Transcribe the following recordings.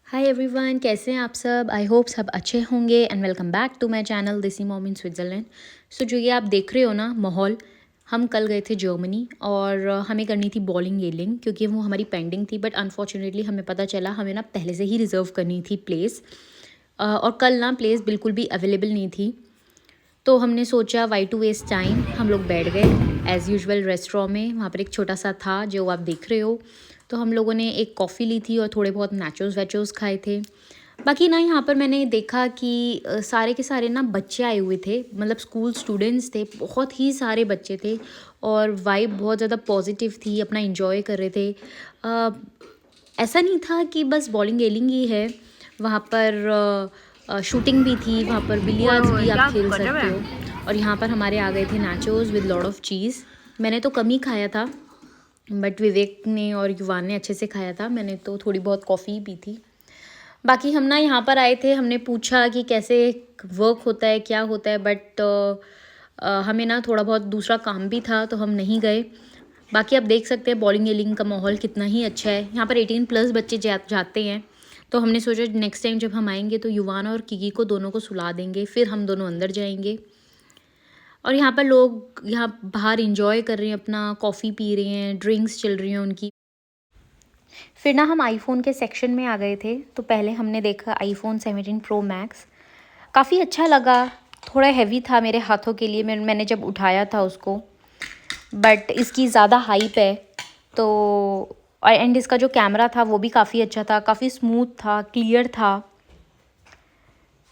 Hi everyone, कैसे हैं आप सब। आई होप सब अच्छे होंगे and welcome back to my channel Desi mom in Switzerland. So जो ये आप देख रहे हो ना माहौल, हम कल गए थे जर्मनी और हमें करनी थी बॉलिंग येलिंग क्योंकि वो हमारी पेंडिंग थी। बट अनफॉर्चुनेटली हमें पता चला हमें ना पहले से ही रिज़र्व करनी थी प्लेस, और कल ना प्लेस बिल्कुल भी अवेलेबल नहीं थी। तो हमने सोचा वाई टू वेस्ट टाइम, हम लोग बैठ गए एज़ यूजुअल रेस्टोरेंट में। वहाँ पर एक छोटा सा था जो आप देख रहे हो। तो हम लोगों ने एक कॉफ़ी ली थी और थोड़े बहुत नाचोस वैचोस खाए थे। बाकी ना यहाँ पर मैंने देखा कि सारे के सारे ना बच्चे आए हुए थे, मतलब स्कूल स्टूडेंट्स थे, बहुत ही सारे बच्चे थे और वाइब बहुत ज़्यादा पॉजिटिव थी, अपना इंजॉय कर रहे थे। ऐसा नहीं था कि बस बॉलिंग गेलिंग ही है, वहाँ पर शूटिंग भी थी, वहाँ पर बिलियर्ड्स भी आप खेल सकते हो। और यहाँ पर हमारे आ गए थे नाचोस विद लॉट ऑफ चीज़। मैंने तो कम ही खाया था बट विवेक ने और युवान ने अच्छे से खाया था। मैंने तो थोड़ी बहुत कॉफ़ी पी थी। बाकी हम ना यहाँ पर आए थे, हमने पूछा कि कैसे वर्क होता है, क्या होता है, बट हमें ना थोड़ा बहुत दूसरा काम भी था तो हम नहीं गए। बाकी आप देख सकते हैं बॉलिंग एलिंग का माहौल कितना ही अच्छा है। यहाँ पर 18+ बच्चे जाते हैं। तो हमने सोचा नेक्स्ट टाइम जब हम आएंगे तो युवान और किकी को दोनों को सुला देंगे, फिर हम दोनों अंदर जाएंगे। और यहाँ पर लोग यहाँ बाहर इंजॉय कर रहे हैं, अपना कॉफ़ी पी रहे हैं, ड्रिंक्स चल रही हैं उनकी। फिर ना हम आईफ़ोन के सेक्शन में आ गए थे। तो पहले हमने देखा आईफ़ोन 17 प्रो मैक्स, काफ़ी अच्छा लगा। थोड़ा हैवी था मेरे हाथों के लिए, मैंने जब उठाया था उसको, बट इसकी ज़्यादा हाइप है तो। और एंड इसका जो कैमरा था वो भी काफ़ी अच्छा था, काफ़ी स्मूथ था, क्लियर था।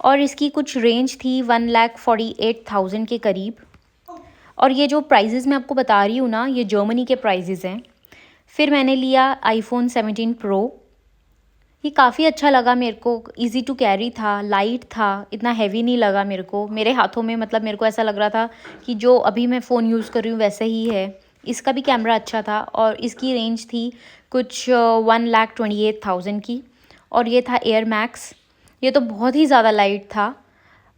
और इसकी कुछ रेंज थी 1,48,000 के करीब। और ये जो प्राइजेज़ मैं आपको बता रही हूँ ना, ये जर्मनी के प्राइजेज़ हैं। फिर मैंने लिया आईफ़ोन 17 प्रो। ये काफ़ी अच्छा लगा मेरे को, इजी टू कैरी था, लाइट था, इतना हैवी नहीं लगा मेरे को मेरे हाथों में। मतलब मेरे को ऐसा लग रहा था कि जो अभी मैं फ़ोन यूज़ कर रही हूँ वैसे ही है। इसका भी कैमरा अच्छा था और इसकी रेंज थी कुछ 1,28,000 की। और ये था एयर मैक्स, ये तो बहुत ही ज़्यादा लाइट था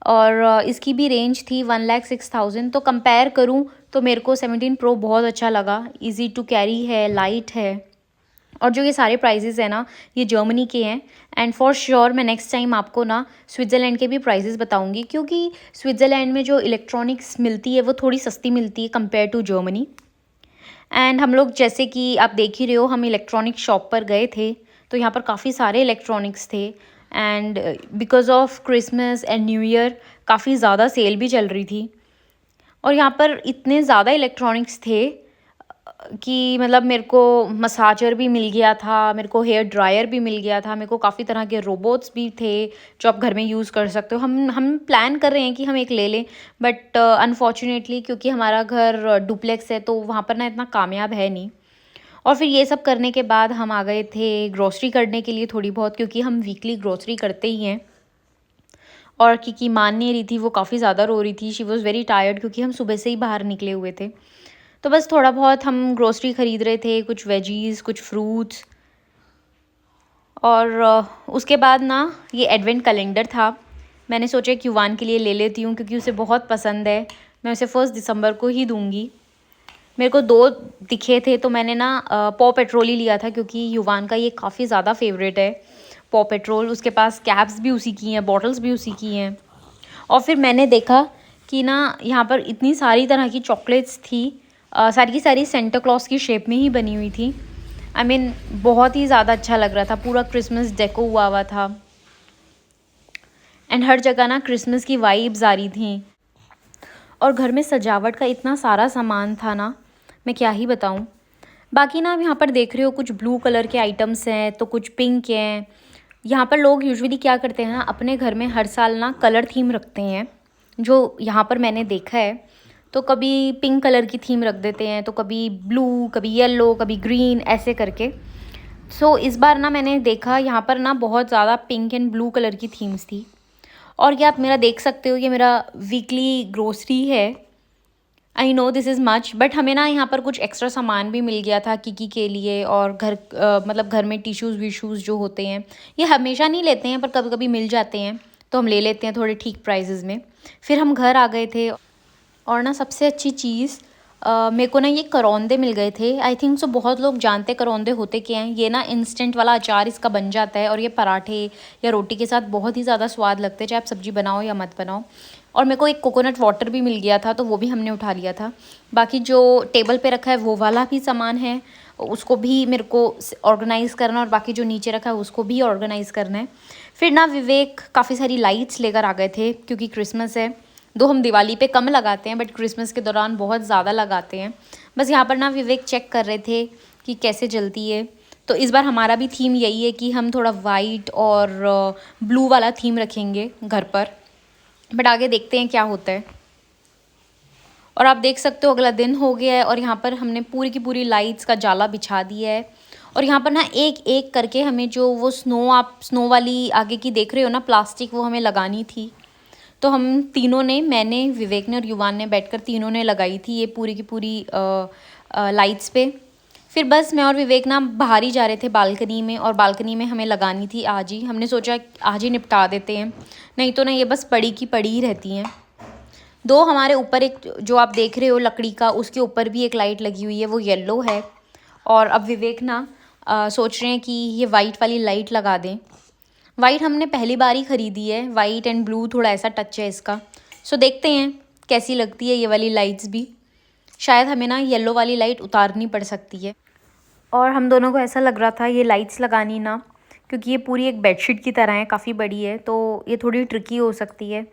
और इसकी भी रेंज थी 1,06,000। तो कंपेयर करूँ तो मेरे को 17 प्रो बहुत अच्छा लगा, इजी टू कैरी है, लाइट है। और जो ये सारे प्राइजेज़ हैं ना, ये जर्मनी के हैं। एंड फॉर श्योर मैं नेक्स्ट टाइम आपको ना स्विट्ज़रलैंड के भी प्राइजेज़ बताऊंगी, क्योंकि स्विट्ज़रलैंड में जो इलेक्ट्रॉनिक्स मिलती है वो थोड़ी सस्ती मिलती है कंपेयर टू जर्मनी। एंड हम लोग, जैसे कि आप देख ही रहे हो, हम इलेक्ट्रॉनिक शॉप पर गए थे तो यहाँ पर काफ़ी सारे इलेक्ट्रॉनिक्स थे। And because of Christmas and new year काफ़ी ज़्यादा सेल भी चल रही थी। और यहाँ पर इतने ज़्यादा इलेक्ट्रॉनिक्स थे कि मतलब मेरे को मसाजर भी मिल गया था, मेरे को हेयर ड्रायर भी मिल गया था, मेरे को काफ़ी तरह के रोबोट्स भी थे जो आप घर में यूज़ कर सकते हो। हम प्लान कर रहे हैं कि हम एक ले लें, बट अनफॉर्चुनेटली क्योंकि हमारा घर डुप्लेक्स है तो वहाँ पर ना इतना कामयाब है नहीं। और फिर ये सब करने के बाद हम आ गए थे ग्रोसरी करने के लिए थोड़ी बहुत, क्योंकि हम वीकली ग्रोसरी करते ही हैं। और क्योंकि मान नहीं रही थी, वो काफ़ी ज़्यादा रो रही थी, शी वॉज़ वेरी टायर्ड, क्योंकि हम सुबह से ही बाहर निकले हुए थे। तो बस थोड़ा बहुत हम ग्रोसरी ख़रीद रहे थे, कुछ वेजीज़, कुछ फ्रूट्स। और उसके बाद ना ये एडवेंट कैलेंडर था, मैंने सोचा कि युवान के लिए ले लेती हूँ क्योंकि उसे बहुत पसंद है। मैं उसे 1 दिसंबर को ही दूँगी। मेरे को 2 दिखे थे तो मैंने ना पॉ पेट्रोल ही लिया था, क्योंकि युवान का ये काफ़ी ज़्यादा फेवरेट है पॉ पेट्रोल। उसके पास कैप्स भी उसी की हैं, बॉटल्स भी उसी की हैं। और फिर मैंने देखा कि ना यहाँ पर इतनी सारी तरह की चॉकलेट्स थी, सारी की सारी सेंटा क्लॉज की शेप में ही बनी हुई थी। आई मीन बहुत ही ज़्यादा अच्छा लग रहा था, पूरा क्रिसमस डेको हुआ था। एंड हर जगह ना क्रिसमस की वाइब्स आ रही थी। और घर में सजावट का इतना सारा सामान था ना, मैं क्या ही बताऊँ। बाकी ना आप यहाँ पर देख रहे हो कुछ ब्लू कलर के आइटम्स हैं तो कुछ पिंक हैं। यहाँ पर लोग यूजुअली क्या करते हैं ना, अपने घर में हर साल ना कलर थीम रखते हैं, जो यहाँ पर मैंने देखा है। तो कभी पिंक कलर की थीम रख देते हैं, तो कभी ब्लू, कभी येलो, कभी ग्रीन, ऐसे करके। सो इस बार ना मैंने देखा यहाँ पर ना बहुत ज़्यादा पिंक एंड ब्लू कलर की थीम्स थी। और ये आप मेरा देख सकते हो, ये मेरा वीकली ग्रोसरी है। I know this is much, but हमें ना यहाँ पर कुछ एक्स्ट्रा सामान भी मिल गया था किकी के लिए। और मतलब घर में टिश्यूज़ विशूज़ जो होते हैं, ये हमेशा नहीं लेते हैं पर कभी कभी मिल जाते हैं तो हम ले लेते हैं थोड़े ठीक प्राइजेज़ में। फिर हम घर आ गए थे। और ना सबसे अच्छी चीज़, मेरे को ना ये करौंदे मिल गए थे। आई थिंक सो बहुत लोग जानते करौंदे होते क्या हैं। ये ना इंस्टेंट वाला अचार इसका बन जाता है और ये पराठे या रोटी के साथ बहुत ही ज़्यादा स्वाद लगते हैं, चाहे आप सब्ज़ी बनाओ या मत बनाओ। और मेरे को एक कोकोनट वाटर भी मिल गया था, तो वो भी हमने उठा लिया था। बाकी जो टेबल पे रखा है वो वाला भी सामान है, उसको भी मेरे को ऑर्गेनाइज़ करना, और बाकी जो नीचे रखा है उसको भी ऑर्गेनाइज़ करना है। फिर ना विवेक काफ़ी सारी लाइट्स लेकर आ गए थे, क्योंकि क्रिसमस है। दो हम दिवाली पे कम लगाते हैं, बट क्रिसमस के दौरान बहुत ज़्यादा लगाते हैं। बस यहाँ पर ना विवेक चेक कर रहे थे कि कैसे जलती है। तो इस बार हमारा भी थीम यही है कि हम थोड़ा वाइट और ब्लू वाला थीम रखेंगे घर पर, बट आगे देखते हैं क्या होता है। और आप देख सकते हो अगला दिन हो गया है और यहाँ पर हमने पूरी की पूरी लाइट्स का जाला बिछा दिया है। और यहाँ पर ना एक एक करके हमें जो वो आप स्नो वाली आगे की देख रहे हो ना प्लास्टिक, वो हमें लगानी थी। तो हम तीनों ने, मैंने, विवेक ने और युवान ने बैठकर तीनों ने लगाई थी ये पूरी की पूरी लाइट्स पे। फिर बस मैं और विवेक ना बाहर ही जा रहे थे बालकनी में, और बालकनी में हमें लगानी थी आज ही। हमने सोचा आज ही निपटा देते हैं, नहीं तो ना ये बस पड़ी की पड़ी ही रहती हैं। दो हमारे ऊपर, एक जो आप देख रहे हो लकड़ी का, उसके ऊपर भी एक लाइट लगी हुई है, वो येलो है। और अब विवेक ना सोच रहे हैं कि ये वाइट वाली लाइट लगा दें। वाइट हमने पहली बार ही ख़रीदी है, वाइट एंड ब्लू थोड़ा ऐसा टच है इसका। सो देखते हैं कैसी लगती है ये वाली लाइट्स भी। शायद हमें ना येलो वाली लाइट उतारनी पड़ सकती है। और हम दोनों को ऐसा लग रहा था ये लाइट्स लगानी ना, क्योंकि ये पूरी एक बेडशीट की तरह है, काफ़ी बड़ी है, तो ये थोड़ी ट्रिकी हो सकती है।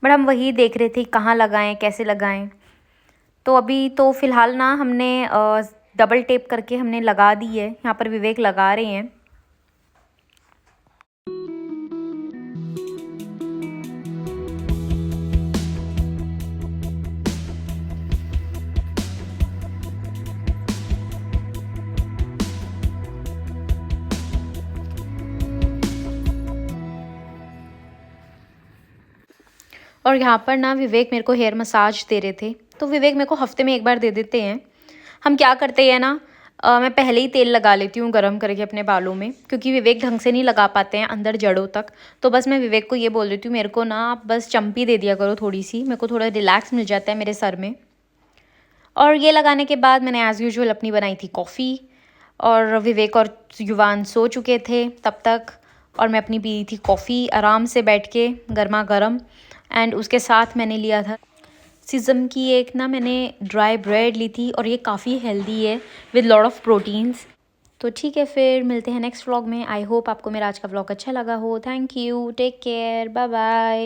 बट हम वही देख रहे थे कहाँ लगाएं, कैसे लगाएं। तो अभी तो फ़िलहाल ना हमने डबल टेप करके हमने लगा दी है। यहाँ पर विवेक लगा रहे हैं। और यहाँ पर ना विवेक मेरे को हेयर मसाज दे रहे थे। तो विवेक मेरे को हफ्ते में एक बार दे देते हैं। हम क्या करते हैं ना, मैं पहले ही तेल लगा लेती हूँ गरम करके अपने बालों में, क्योंकि विवेक ढंग से नहीं लगा पाते हैं अंदर जड़ों तक। तो बस मैं विवेक को ये बोल देती हूँ, मेरे को ना आप बस चम्पी दे दिया करो थोड़ी सी, मेरे को थोड़ा रिलैक्स मिल जाता है मेरे सर में। और ये लगाने के बाद मैंने एज़ यूजुअल अपनी बनाई थी कॉफ़ी, और विवेक और युवान सो चुके थे तब तक, और मैं अपनी पी थी कॉफ़ी आराम से बैठ के गर्मा गर्म। एंड उसके साथ मैंने लिया था सिज़म की एक ना मैंने ड्राई ब्रेड ली थी, और ये काफ़ी हेल्दी है विद लॉट ऑफ प्रोटीन्स। तो ठीक है, फिर मिलते हैं नेक्स्ट व्लॉग में। आई होप आपको मेरा आज का व्लॉग अच्छा लगा हो। Thank you, take care, bye bye.